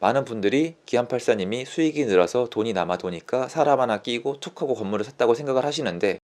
많은 분들이 기안84님이 수익이 늘어서 돈이 남아 도니까 사람 하나 끼고 툭 하고 건물을 샀다고 생각을 하시는데,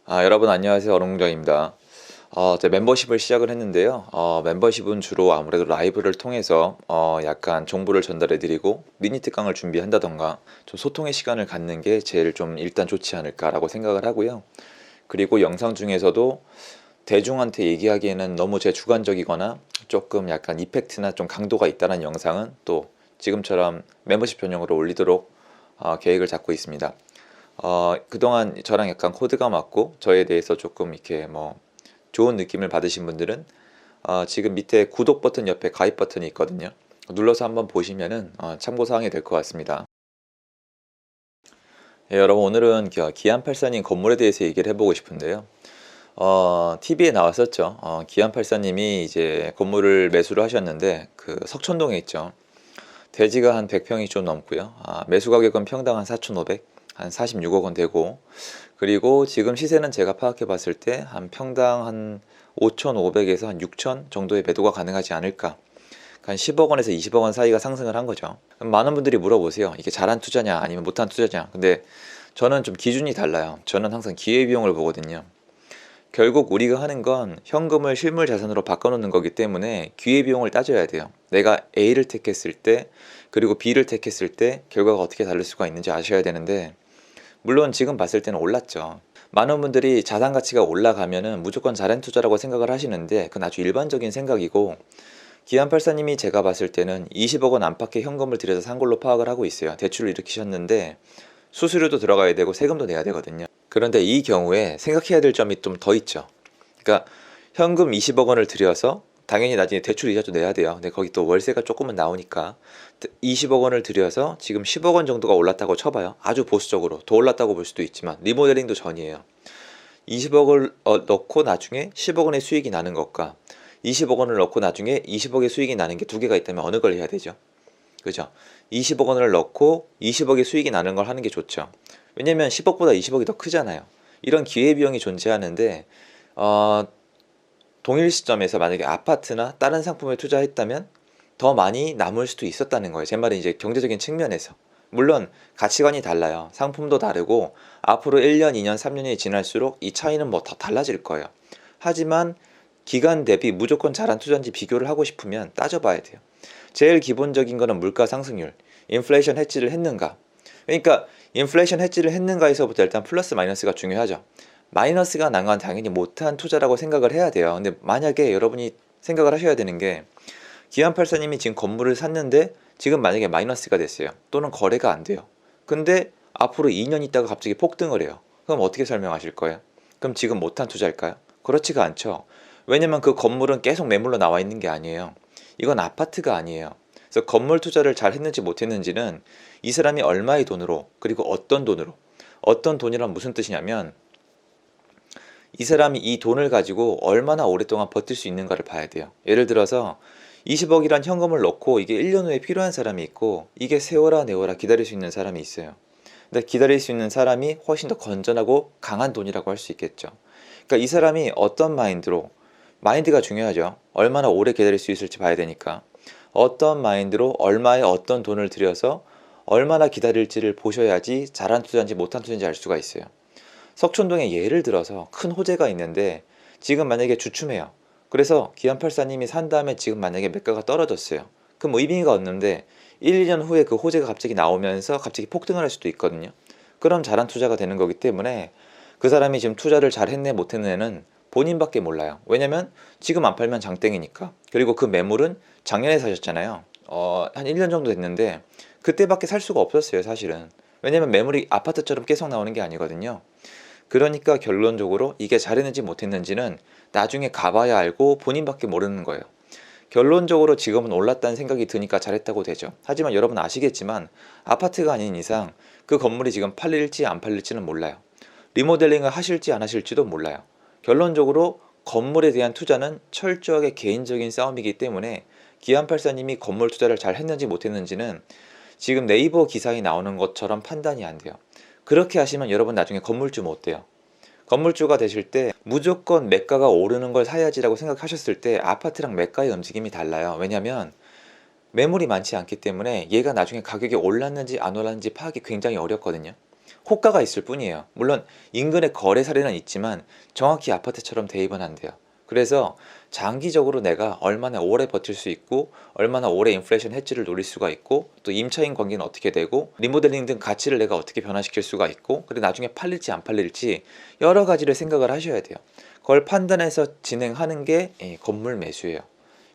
여러분 안녕하세요. 어롱정입니다. 제 멤버십을 시작을 했는데요. 멤버십은 주로 아무래도 라이브를 통해서 약간 정보를 전달해 드리고 미니 특강을 준비한다던가 좀 소통의 시간을 갖는 게 제일 좀 일단 좋지 않을까라고 생각을 하고요. 그리고 영상 중에서도 대중한테 얘기하기에는 너무 제 주관적이거나 조금 약간 이펙트나 좀 강도가 있다는 영상은 또 지금처럼 멤버십 전용으로 올리도록 계획을 잡고 있습니다. 그동안 저랑 약간 코드가 맞고 저에 대해서 조금 이렇게 뭐 좋은 느낌을 받으신 분들은 지금 밑에 구독 버튼 옆에 가입 버튼이 있거든요. 눌러서 한번 보시면은 참고사항이 될 것 같습니다. 예, 여러분 오늘은 기안84님 건물에 대해서 얘기를 해보고 싶은데요. TV에 나왔었죠. 기안84님이 이제 건물을 매수를 하셨는데 그 석촌동에 있죠. 대지가 한 100평이 좀 넘고요. 매수 가격은 평당 한 4,500, 한 46억 원 되고, 그리고 지금 시세는 제가 파악해 봤을 때 한 평당 한 5,500에서 한 6,000 정도의 매도가 가능하지 않을까. 한 10억 원에서 20억 원 사이가 상승을 한 거죠. 많은 분들이 물어보세요. 이게 잘한 투자냐 아니면 못한 투자냐. 근데 저는 좀 기준이 달라요. 저는 항상 기회비용을 보거든요. 결국 우리가 하는 건 현금을 실물 자산으로 바꿔놓는 거기 때문에 기회비용을 따져야 돼요. 내가 A를 택했을 때 그리고 B를 택했을 때 결과가 어떻게 다를 수가 있는지 아셔야 되는데, 물론 지금 봤을 때는 올랐죠. 많은 분들이 자산 가치가 올라가면은 무조건 잘한 투자라고 생각을 하시는데 그건 아주 일반적인 생각이고, 기안84님이 제가 봤을 때는 20억 원 안팎의 현금을 들여서 산 걸로 파악을 하고 있어요. 대출을 일으키셨는데 수수료도 들어가야 되고 세금도 내야 되거든요. 그런데 이 경우에 생각해야 될 점이 좀 더 있죠. 그러니까 현금 20억 원을 들여서 당연히 나중에 대출 이자도 내야 돼요. 근데 거기 또 월세가 조금은 나오니까 20억 원을 들여서 지금 10억 원 정도가 올랐다고 쳐봐요. 아주 보수적으로 더 올랐다고 볼 수도 있지만 리모델링도 전이에요. 20억을 넣고 나중에 10억 원의 수익이 나는 것과 20억 원을 넣고 나중에 20억의 수익이 나는 게 두 개가 있다면 어느 걸 해야 되죠? 그죠? 20억 원을 넣고 20억의 수익이 나는 걸 하는 게 좋죠. 왜냐면 10억보다 20억이 더 크잖아요. 이런 기회비용이 존재하는데 동일 시점에서 만약에 아파트나 다른 상품에 투자했다면 더 많이 남을 수도 있었다는 거예요. 제 말은 이제 경제적인 측면에서. 물론 가치관이 달라요. 상품도 다르고 앞으로 1년, 2년, 3년이 지날수록 이 차이는 뭐 더 달라질 거예요. 하지만 기간 대비 무조건 잘한 투자인지 비교를 하고 싶으면 따져봐야 돼요. 제일 기본적인 거는 물가 상승률, 인플레이션 해지를 했는가. 그러니까 인플레이션 해지를 했는가에서부터 일단 플러스 마이너스가 중요하죠. 마이너스가 난 건 당연히 못한 투자라고 생각을 해야 돼요. 근데 만약에 여러분이 생각을 하셔야 되는 게, 기안84님이 지금 건물을 샀는데 지금 만약에 마이너스가 됐어요. 또는 거래가 안 돼요. 근데 앞으로 2년 있다가 갑자기 폭등을 해요. 그럼 어떻게 설명하실 거예요? 그럼 지금 못한 투자일까요? 그렇지가 않죠. 왜냐면 그 건물은 계속 매물로 나와 있는 게 아니에요. 이건 아파트가 아니에요. 그래서 건물 투자를 잘 했는지 못했는지는 이 사람이 얼마의 돈으로, 그리고 어떤 돈으로, 어떤 돈이란 무슨 뜻이냐면 이 사람이 이 돈을 가지고 얼마나 오랫동안 버틸 수 있는가를 봐야 돼요. 예를 들어서 20억이란 현금을 넣고 이게 1년 후에 필요한 사람이 있고, 이게 세월아 내월아 기다릴 수 있는 사람이 있어요. 근데 기다릴 수 있는 사람이 훨씬 더 건전하고 강한 돈이라고 할 수 있겠죠. 그러니까 이 사람이 어떤 마인드로, 마인드가 중요하죠. 얼마나 오래 기다릴 수 있을지 봐야 되니까. 어떤 마인드로 얼마의 어떤 돈을 들여서 얼마나 기다릴지를 보셔야지 잘한 투자인지 못한 투자인지 알 수가 있어요. 석촌동에 예를 들어서 큰 호재가 있는데 지금 만약에 주춤해요. 그래서 기안84님이 산 다음에 지금 만약에 매가가 떨어졌어요. 그럼 의미가 없는데 1, 2년 후에 그 호재가 갑자기 나오면서 갑자기 폭등을 할 수도 있거든요. 그럼 잘한 투자가 되는 거기 때문에 그 사람이 지금 투자를 잘 했네 못했네는 본인밖에 몰라요. 왜냐면 지금 안 팔면 장땡이니까. 그리고 그 매물은 작년에 사셨잖아요. 한 1년 정도 됐는데 그때밖에 살 수가 없었어요, 사실은. 왜냐면 매물이 아파트처럼 계속 나오는 게 아니거든요. 그러니까 결론적으로 이게 잘했는지 못했는지는 나중에 가봐야 알고 본인밖에 모르는 거예요. 결론적으로 지금은 올랐다는 생각이 드니까 잘했다고 되죠. 하지만 여러분 아시겠지만 아파트가 아닌 이상 그 건물이 지금 팔릴지 안 팔릴지는 몰라요. 리모델링을 하실지 안 하실지도 몰라요. 결론적으로 건물에 대한 투자는 철저하게 개인적인 싸움이기 때문에 기안84님이 건물 투자를 잘 했는지 못했는지는 지금 네이버 기사에 나오는 것처럼 판단이 안 돼요. 그렇게 하시면 여러분 나중에 건물주 못 돼요. 건물주가 되실 때 무조건 매가가 오르는 걸 사야지라고 생각하셨을 때 아파트랑 매가의 움직임이 달라요. 왜냐면 매물이 많지 않기 때문에 얘가 나중에 가격이 올랐는지 안 올랐는지 파악이 굉장히 어렵거든요. 호가가 있을 뿐이에요. 물론 인근의 거래 사례는 있지만 정확히 아파트처럼 대입은 안 돼요. 그래서 장기적으로 내가 얼마나 오래 버틸 수 있고 얼마나 오래 인플레이션 헤지를 노릴 수가 있고 또 임차인 관계는 어떻게 되고 리모델링 등 가치를 내가 어떻게 변화시킬 수가 있고 그리고 나중에 팔릴지 안 팔릴지 여러 가지를 생각을 하셔야 돼요. 그걸 판단해서 진행하는 게 건물 매수예요.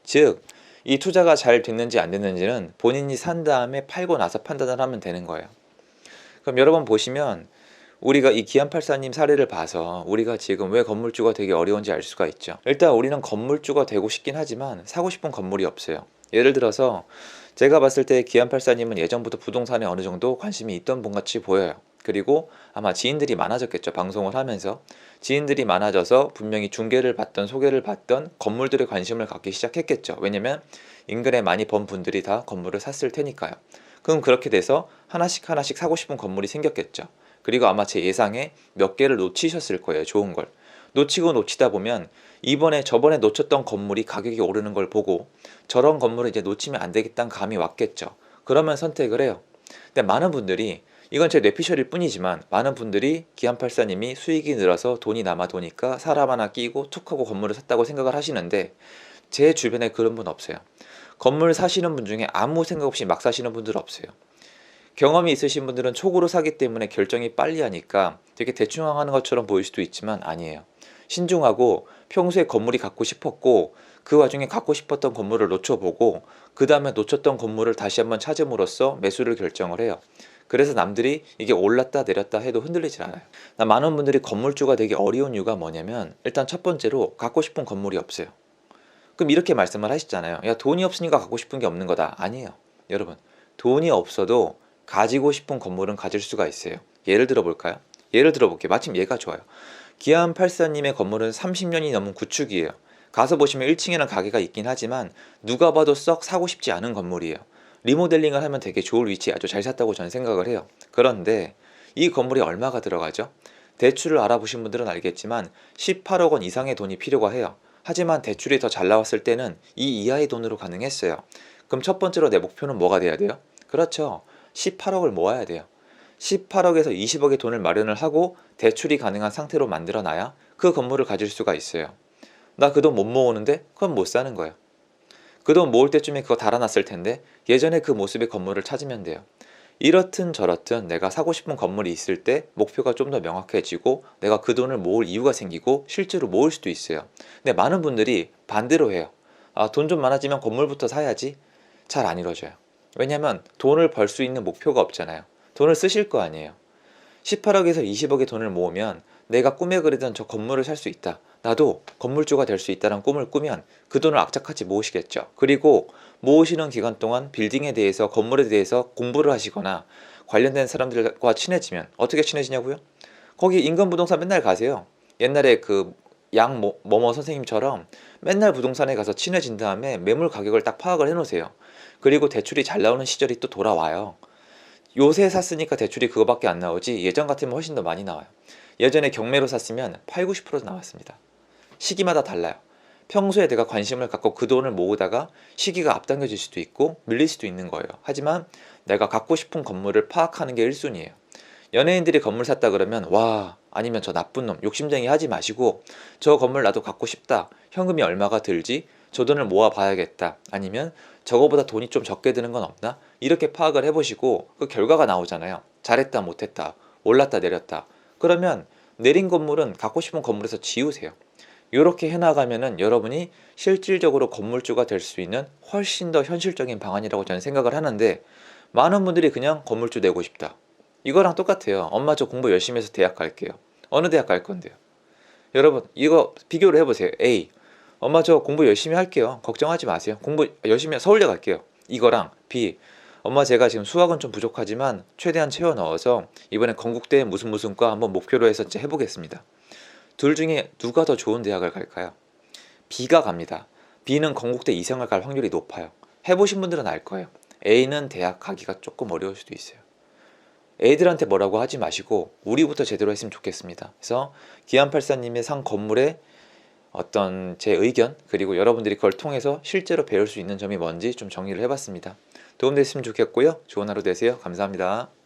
즉 이 투자가 잘 됐는지 안 됐는지는 본인이 산 다음에 팔고 나서 판단을 하면 되는 거예요. 그럼 여러 번 보시면 우리가 이 기안84님 사례를 봐서 우리가 지금 왜 건물주가 되게 어려운지 알 수가 있죠. 일단 우리는 건물주가 되고 싶긴 하지만 사고 싶은 건물이 없어요. 예를 들어서 제가 봤을 때 기안84님은 예전부터 부동산에 어느 정도 관심이 있던 분 같이 보여요. 그리고 아마 지인들이 많아졌겠죠. 방송을 하면서 지인들이 많아져서 분명히 중개를 받던 소개를 받던 건물들에 관심을 갖기 시작했겠죠. 왜냐면 인근에 많이 번 분들이 다 건물을 샀을 테니까요. 그럼 그렇게 돼서 하나씩 하나씩 사고 싶은 건물이 생겼겠죠. 그리고 아마 제 예상에 몇 개를 놓치셨을 거예요. 좋은 걸. 놓치고 놓치다 보면 이번에 저번에 놓쳤던 건물이 가격이 오르는 걸 보고 저런 건물을 이제 놓치면 안 되겠다는 감이 왔겠죠. 그러면 선택을 해요. 근데 많은 분들이 이건 제 뇌피셜일 뿐이지만 많은 분들이 기안84님이 수익이 늘어서 돈이 남아 도니까 사람 하나 끼고 툭 하고 건물을 샀다고 생각을 하시는데 제 주변에 그런 분 없어요. 건물 사시는 분 중에 아무 생각 없이 막 사시는 분들 없어요. 경험이 있으신 분들은 촉으로 사기 때문에 결정이 빨리 하니까 되게 대충 하는 것처럼 보일 수도 있지만 아니에요. 신중하고 평소에 건물이 갖고 싶었고 그 와중에 갖고 싶었던 건물을 놓쳐보고 그 다음에 놓쳤던 건물을 다시 한번 찾음으로써 매수를 결정을 해요. 그래서 남들이 이게 올랐다 내렸다 해도 흔들리질 않아요. 많은 분들이 건물주가 되기 어려운 이유가 뭐냐면 일단 첫 번째로 갖고 싶은 건물이 없어요. 그럼 이렇게 말씀을 하시잖아요. 야, 돈이 없으니까 갖고 싶은 게 없는 거다. 아니에요. 여러분, 돈이 없어도 가지고 싶은 건물은 가질 수가 있어요. 예를 들어 볼까요? 예를 들어 볼게요. 마침 얘가 좋아요. 기안84님의 건물은 30년이 넘은 구축이에요. 가서 보시면 1층에는 가게가 있긴 하지만 누가 봐도 썩 사고 싶지 않은 건물이에요. 리모델링을 하면 되게 좋을 위치에 아주 잘 샀다고 저는 생각을 해요. 그런데 이 건물이 얼마가 들어가죠? 대출을 알아보신 분들은 알겠지만 18억 원 이상의 돈이 필요가 해요. 하지만 대출이 더 잘 나왔을 때는 이 이하의 돈으로 가능했어요. 그럼 첫 번째로 내 목표는 뭐가 돼야 돼요? 그렇죠. 18억을 모아야 돼요. 18억에서 20억의 돈을 마련을 하고 대출이 가능한 상태로 만들어 놔야 그 건물을 가질 수가 있어요. 나 그 돈 못 모으는데? 그럼 못 사는 거예요. 그 돈 모을 때쯤에 그거 달아났을 텐데 예전에 그 모습의 건물을 찾으면 돼요. 이렇든 저렇든 내가 사고 싶은 건물이 있을 때 목표가 좀 더 명확해지고 내가 그 돈을 모을 이유가 생기고 실제로 모을 수도 있어요. 근데 많은 분들이 반대로 해요. 아, 돈 좀 많아지면 건물부터 사야지. 잘 안 이루어져요. 왜냐면 돈을 벌 수 있는 목표가 없잖아요. 돈을 쓰실 거 아니에요. 18억에서 20억의 돈을 모으면 내가 꿈에 그리던 저 건물을 살 수 있다. 나도 건물주가 될 수 있다는 꿈을 꾸면 그 돈을 악착같이 모으시겠죠. 그리고 모으시는 기간 동안 빌딩에 대해서 건물에 대해서 공부를 하시거나 관련된 사람들과 친해지면 어떻게 친해지냐고요? 거기 인근부동산 맨날 가세요. 옛날에 그 양 뭐뭐 선생님처럼 맨날 부동산에 가서 친해진 다음에 매물 가격을 딱 파악을 해놓으세요. 그리고 대출이 잘 나오는 시절이 또 돌아와요. 요새 샀으니까 대출이 그거밖에 안 나오지 예전 같으면 훨씬 더 많이 나와요. 예전에 경매로 샀으면 8, 90% 나왔습니다. 시기마다 달라요. 평소에 내가 관심을 갖고 그 돈을 모으다가 시기가 앞당겨질 수도 있고 밀릴 수도 있는 거예요. 하지만 내가 갖고 싶은 건물을 파악하는 게 1순위예요. 연예인들이 건물 샀다 그러면 와, 아니면 저 나쁜 놈 욕심쟁이 하지 마시고 저 건물 나도 갖고 싶다. 현금이 얼마가 들지? 저 돈을 모아 봐야겠다. 아니면 저거보다 돈이 좀 적게 드는 건 없나? 이렇게 파악을 해보시고 그 결과가 나오잖아요. 잘했다 못했다 올랐다 내렸다. 그러면 내린 건물은 갖고 싶은 건물에서 지우세요. 이렇게 해나가면은 여러분이 실질적으로 건물주가 될 수 있는 훨씬 더 현실적인 방안이라고 저는 생각을 하는데 많은 분들이 그냥 건물주 되고 싶다. 이거랑 똑같아요. 엄마 저 공부 열심히 해서 대학 갈게요. 어느 대학 갈 건데요? 여러분 이거 비교를 해보세요. A, 엄마 저 공부 열심히 할게요. 걱정하지 마세요. 공부 열심히 서울대 갈게요. 이거랑 B, 엄마 제가 지금 수학은 좀 부족하지만 최대한 채워 넣어서 이번에 건국대 무슨 과 한번 목표로 해서 해보겠습니다. 둘 중에 누가 더 좋은 대학을 갈까요? B가 갑니다. B는 건국대 이상을 갈 확률이 높아요. 해보신 분들은 알 거예요. A는 대학 가기가 조금 어려울 수도 있어요. 애들한테 뭐라고 하지 마시고 우리부터 제대로 했으면 좋겠습니다. 그래서 기안84님의 산 건물에 어떤 제 의견 그리고 여러분들이 그걸 통해서 실제로 배울 수 있는 점이 뭔지 좀 정리를 해봤습니다. 도움됐으면 좋겠고요. 좋은 하루 되세요. 감사합니다.